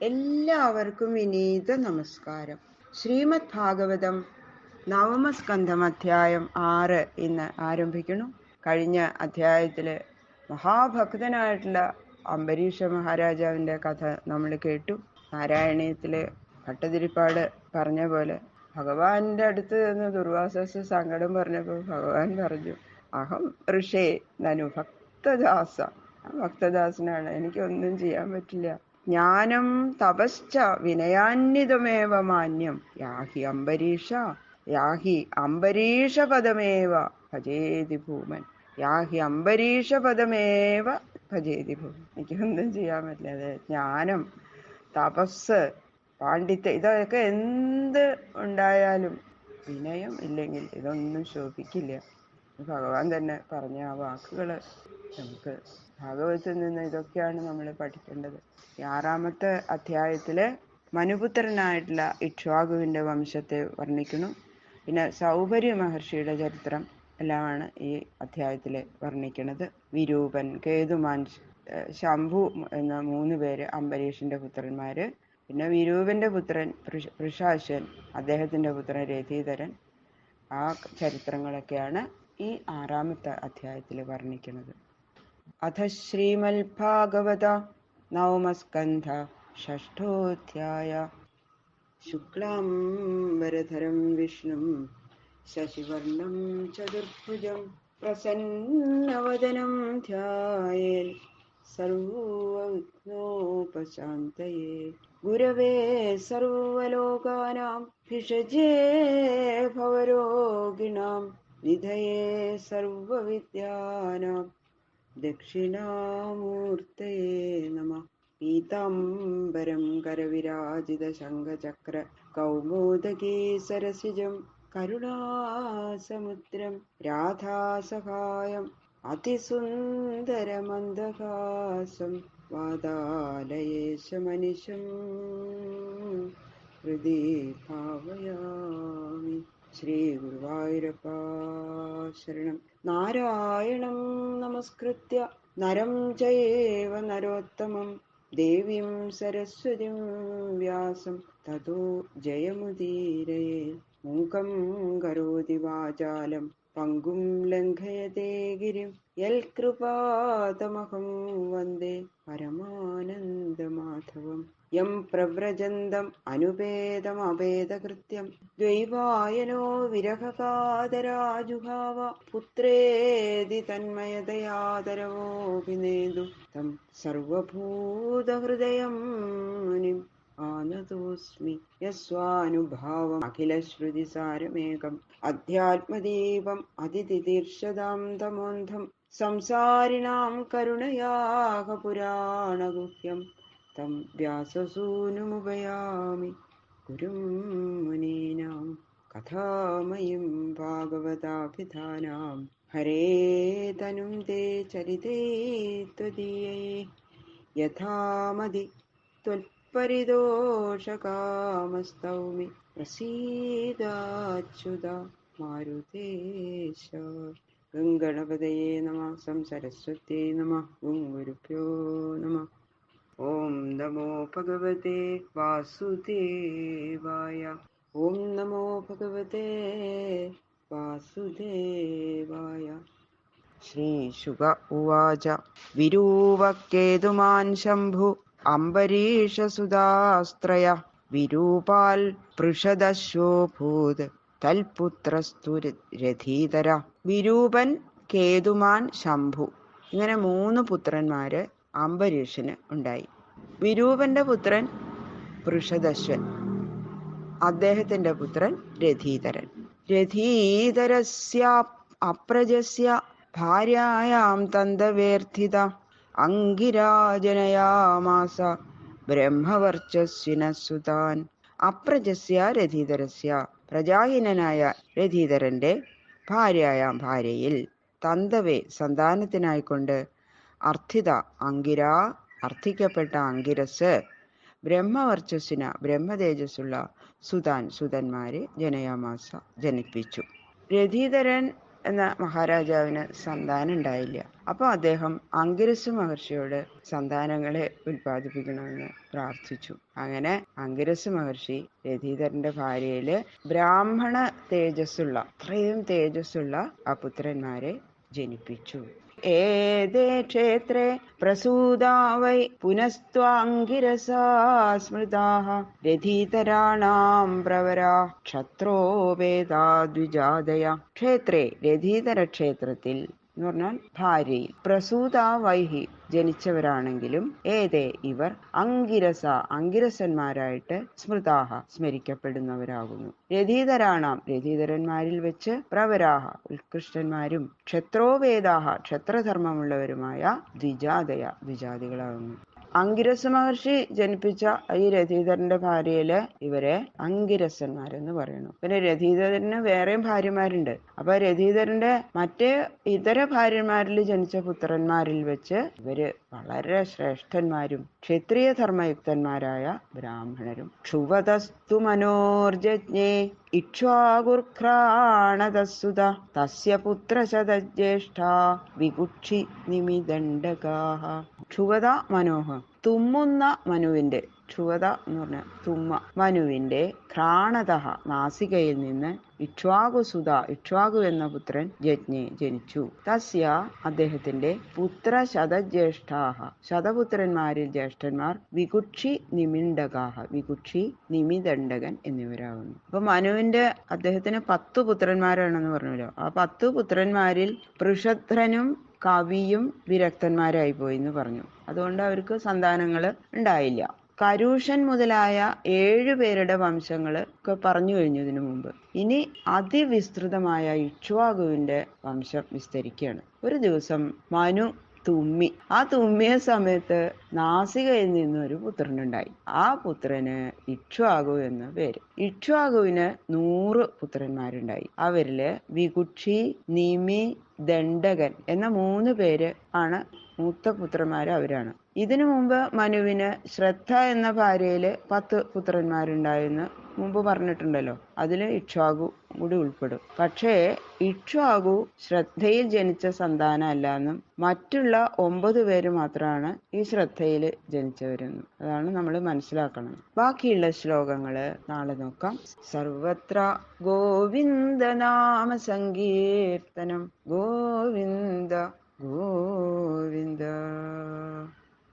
എല്ലാവർക്കും വിനീത നമസ്കാരം. ശ്രീമദ് ഭാഗവതം നവമസ്കന്ധം അധ്യായം 6 ഇന്ന് ആരംഭിക്കുന്നു. കഴിഞ്ഞ അധ്യായത്തില് മഹാഭക്തനായിട്ടുള്ള അംബരീഷ മഹാരാജാവിന്റെ കഥ നമ്മൾ കേട്ടു. നാരായണീയത്തില് ഭട്ടതിരിപ്പാട് പറഞ്ഞ പോലെ ഭഗവാന്റെ അടുത്ത് നിന്ന് ദുർവാസസ് സങ്കടം പറഞ്ഞപ്പോൾ ഭഗവാൻ പറഞ്ഞു, അഹം ഋഷേ നനു ഭക്തദാസ. ഭക്തദാസനാണ്, എനിക്കൊന്നും ചെയ്യാൻ പറ്റില്ല. ജ്ഞാനം തപശ്ച വിനയാന്വിതമേവ മാന്യം യാഹി അംബരീഷപദമേവ ഭജേതി ഭൂമൻ. എനിക്കൊന്നും ചെയ്യാൻ പറ്റില്ല. അതെ, ജ്ഞാനം, തപസ്, പാണ്ഡിത്യം, ഇതൊക്കെ എന്ത് ഉണ്ടായാലും വിനയം ഇല്ലെങ്കിൽ ഇതൊന്നും ശോഭിക്കില്ല. ഭഗവാൻ തന്നെ പറഞ്ഞ ആ വാക്കുകള് നമുക്ക് ഭാഗവതത്തിൽ നിന്ന് ഇതൊക്കെയാണ് നമ്മൾ പഠിക്കേണ്ടത്. 6-ാമത്തെ അധ്യായത്തില് മനുപുത്രനായിട്ടുള്ള ഇക്ഷ്വാകുവിന്റെ വംശത്തെ വർണ്ണിക്കുന്നു. പിന്നെ സൗഭര്യ മഹർഷിയുടെ ചരിത്രം എല്ലാമാണ് ഈ അധ്യായത്തിൽ വർണ്ണിക്കുന്നത്. വിരൂപൻ, കേതുമാൻ, ശംഭു എന്ന 3 പേര് അംബരീഷിന്റെ പുത്രന്മാര്. പിന്നെ വിരൂപന്റെ പുത്രൻ വൃഷാശ്വൻ, അദ്ദേഹത്തിന്റെ പുത്രൻ രഥീധരൻ. ആ ചരിത്രങ്ങളൊക്കെയാണ് ഈ 6-ാമത്തെ അധ്യായത്തിൽ വർണ്ണിക്കുന്നത്. അഥ ശ്രീമദ്ഭാഗവത നവമസ്കന്ധ ഷഷ്ഠോധ്യായ. ശുക്ലാംബരധരം വിഷ്ണും ശശിവർണം ചതുർഭുജം പ്രസന്നവദനം ധ്യായേൽ സർവവിഘ്നോപശാന്തയേ. ഗുരവേ സർവലോകാനാം ഭിഷജേ ഭവരോഗിണാം നിധയേ സർവവിദ്യാനാം ദക്ഷിണാമൂർത്തയേ നമഃ. പീതാംബരം കരവിരാജിത ശംഖചക്ര കൗമോദകീ സരസിജം കരുണാസമുദ്രം രാധാസഹായം അതിസുന്ദരമന്ദഹാസം വാതാലയേശമനിശം ഹൃദി ഭാവയാമി. ശ്രീ ഗുരുവായൂരപ്പ ശരണം. നാരായണം നമസ്കൃത്യ നരം ചൈവ നരോത്തമം ദേവീം സരസ്വതീം വ്യാസം തതോ ജയമുദീരയേ. മൂകം കരോതി വാചാലം പങ്കും ലംഘയതേ ഗിരിം യൽകൃപാതമഹം വന്ദേ പരമാനന്ദമാധവം. യം പ്രവ്രജന്തം അനുപേതമപേതകൃത്യം ദ്വൈവായനോ വിരഹകാതരാജുഹാവ പുത്രേതി തന്മയതയാദരവോഭിനേദു തം സർവഭൂതഹൃദയം മുനിം ആനതോസ്മി. യസ്വാനുഭാവം അഖിലശ്രുതിസാരമേകം അധ്യാത്മദീപം അതിതിതീർഷതാം തമോന്ധം സംസാരിണാം കരുണയാക പുരാണഗുഹ്യം തം വ്യാസസൂനുമുപയാമി ഗുരും മുനീനാം കഥാമയം ഭാഗവതാഭിധാനാം. ഹരേ തനും തേ ചരിതേ ത്വദീയേ യഥാമതി ത്വൽപരിതോഷകാമസ്തൗമി പ്രസീദാച്യുത മാരുതേശ. ഗംഗണപതയേ നമഃ. സരസ്വത്യേ നമഃ. ഗുരുഭ്യോ നമഃ. ഓം നമോ ഭഗവതേ വാസുദേവായ. ഓം നമോ ഭഗവതേ വാസുദേവായ. ശ്രീശുക ഉവാച. വിരൂപക്കേതുമാൻ ശംഭു അംബരീഷസുതാസ്ത്രയ വിരൂപാൽ പൃഷദശ്വഭൂത് തൽപുത്രസ്തു രഥീധര. വിരൂപൻ, കേതുമാൻ, ശംഭു, ഇങ്ങനെ 3 പുത്രന്മാര് അംബരീഷന് ഉണ്ടായി. വിരൂപന്റെ പുത്രൻ പൃഷദശ്വൻ, അദ്ദേഹത്തിന്റെ പുത്രൻ രഥീധരൻ. രഥീധരസ്യ അപ്രജസ്യ ഭാര്യായാം തന്തവേർധിത അംഗിരാജനയാമാസ ബ്രഹ്മവർച്ചസ്വിനസുതാൻ. അപ്രജസ്യ രഥീധരസ്യ, പ്രജാഹീനനായ രഥീധരന്റെ ഭാര്യയാം ഭാര്യയിൽ, തന്തവേ സന്താനത്തിനായിക്കൊണ്ട്, അർത്ഥിത അങ്കിര അർത്ഥിക്കപ്പെട്ട അങ്കിരസ്, ബ്രഹ്മവർച്ചസ്സിന ബ്രഹ്മതേജസ്സുള്ള സുതാൻ സുതന്മാരെ ജനയാമാസ ജനിപ്പിച്ചു. രഥീധരൻ എന്ന മഹാരാജാവിന് സന്താനം ഉണ്ടായില്ല. അപ്പോൾ അദ്ദേഹം അംഗിരസ് മഹർഷിയോട് സന്താനങ്ങളെ ഉൽപ്പാദിപ്പിക്കണമെന്ന് പ്രാർത്ഥിച്ചു. അങ്ങനെ അംഗിരസ് മഹർഷി രഥീധരന്റെ ഭാര്യയില് ബ്രാഹ്മണ തേജസ്സുള്ള, അത്രയും തേജസ്സുള്ള ആ പുത്രന്മാരെ ജനിപ്പിച്ചു. ഏതേ ക്ഷേത്രേ പ്രസൂതാ വൈ പുനസ്ത്വാംഗിരസാ സ്മൃതാഃ രഥീതരാണാം പ്രവരാ ക്ഷത്രോ വേദാ ദ്വിജാതയ. ക്ഷേത്രേ, രഥീതര ക്ഷേത്രത്തിൽ എന്ന് പറഞ്ഞാൽ ഭാര്യയിൽ, പ്രസൂത വൈഹി ജനിച്ചവരാണെങ്കിലും, ഏതേ ഇവർ അംഗിരസ അംഗിരസന്മാരായിട്ട് സ്മൃതാഹ സ്മരിക്കപ്പെടുന്നവരാകുന്നു. രഥീതരാണാം രഥീതരന്മാരിൽ വെച്ച് പ്രവരാഹ ഉത്കൃഷ്ടന്മാരും ക്ഷത്രോവേദാഹ ക്ഷത്രധർമ്മമുള്ളവരുമായ ദ്വിജാതയ ദ്വിജാതികളാകുന്നു. അംഗിരസ മഹർഷി ജനിപ്പിച്ച ഈ രഥീധരന്റെ ഭാര്യയില് ഇവരെ അംഗിരസന്മാരെന്ന് പറയുന്നു. പിന്നെ രഥീധരന് വേറെയും ഭാര്യമാരുണ്ട്. അപ്പൊ രഥീധരന്റെ മറ്റേ ഇതര ഭാര്യമാരിൽ ജനിച്ച പുത്രന്മാരിൽ വെച്ച് ഇവര് വളരെ ശ്രേഷ്ഠന്മാരും ക്ഷത്രിയ ധർമ്മയുക്തന്മാരായ ബ്രാഹ്മണരും. ക്ഷുവതസ്തു മനോർജജ്ഞേ ഇക്ഷ്വാകുർഘ്രാണതസുത തസ്യ പുത്രശതജ്യേഷ്ഠ വികുക്ഷി നിമിദണ്ഡകാഃ. ക്ഷുവത മനോഹ, തുമ്മുന്ന മനുവിന്റെ, ക്ഷുവത എന്ന് പറഞ്ഞ തുമ്മ, മനുവിന്റെ ഘ്രാണത നാസികയിൽ നിന്ന് ഇക്ഷ്വാകുസുത ഇക്ഷ്വാകു എന്ന പുത്രൻ യജ്ഞെ ജനിച്ചു. തസ്യ അദ്ദേഹത്തിന്റെ പുത്ര ശതജ്യേഷ്ഠാഹ ശതപുത്രന്മാരിൽ ജ്യേഷ്ഠന്മാർ വികുക്ഷി നിമിണ്ടകാഹ വികുക്ഷി നിമിദണ്ഡകൻ എന്നിവരാകുന്നു. അപ്പൊ മനുവിന്റെ അദ്ദേഹത്തിന് 10 പുത്രന്മാരാണെന്ന് പറഞ്ഞല്ലോ. ആ 10 പുത്രന്മാരിൽ പൃഷധ്രനും കവിയും വിരക്തന്മാരായി പോയി എന്ന് പറഞ്ഞു. അതുകൊണ്ട് അവർക്ക് സന്താനങ്ങൾ ഉണ്ടായില്ല. കരൂഷൻ മുതലായ 7 പേരുടെ വംശങ്ങൾ ഒക്കെ പറഞ്ഞു കഴിഞ്ഞു ഇതിനു മുമ്പ്. ഇനി അതിവിസ്തൃതമായ ഇക്ഷ്വാകുവിന്റെ വംശം വിസ്തരിക്കുകയാണ്. ഒരു ദിവസം മനു തുമ്മി. ആ തുമ്മിയ സമയത്ത് നാസികയിൽ നിന്നൊരു പുത്രനുണ്ടായി. ആ പുത്രന് ഇക്ഷ്വാകു എന്ന പേര്. ഇക്ഷ്വാകുവിന് 100 പുത്രന്മാരുണ്ടായി. അവരില് വികുക്ഷി, നിമി, ദണ്ഡകൻ എന്ന 3 പേര് ആണ് മൂത്ത പുത്രന്മാര്. അവരാണ്. ഇതിനു മുമ്പ് മനുവിന് ശ്രദ്ധ എന്ന ഭാര്യയില് 10 പുത്രന്മാരുണ്ടായെന്ന് മുമ്പ് പറഞ്ഞിട്ടുണ്ടല്ലോ. അതില് ഇക്ഷ്വാകു കൂടി ഉൾപ്പെടും. പക്ഷേ ഇക്ഷ്വാകു ശ്രദ്ധയിൽ ജനിച്ച സന്താനം അല്ല എന്നും മറ്റുള്ള 9 പേര് മാത്രമാണ് ഈ ശ്രദ്ധയിൽ ജനിച്ചവരെന്നും അതാണ് നമ്മൾ മനസ്സിലാക്കണം. ബാക്കിയുള്ള ശ്ലോകങ്ങള് നാളെ നോക്കാം. സർവത്ര ഗോവിന്ദ നാമ സങ്കീർത്തനം. ഗോവിന്ദ ഗോവിന്ദ.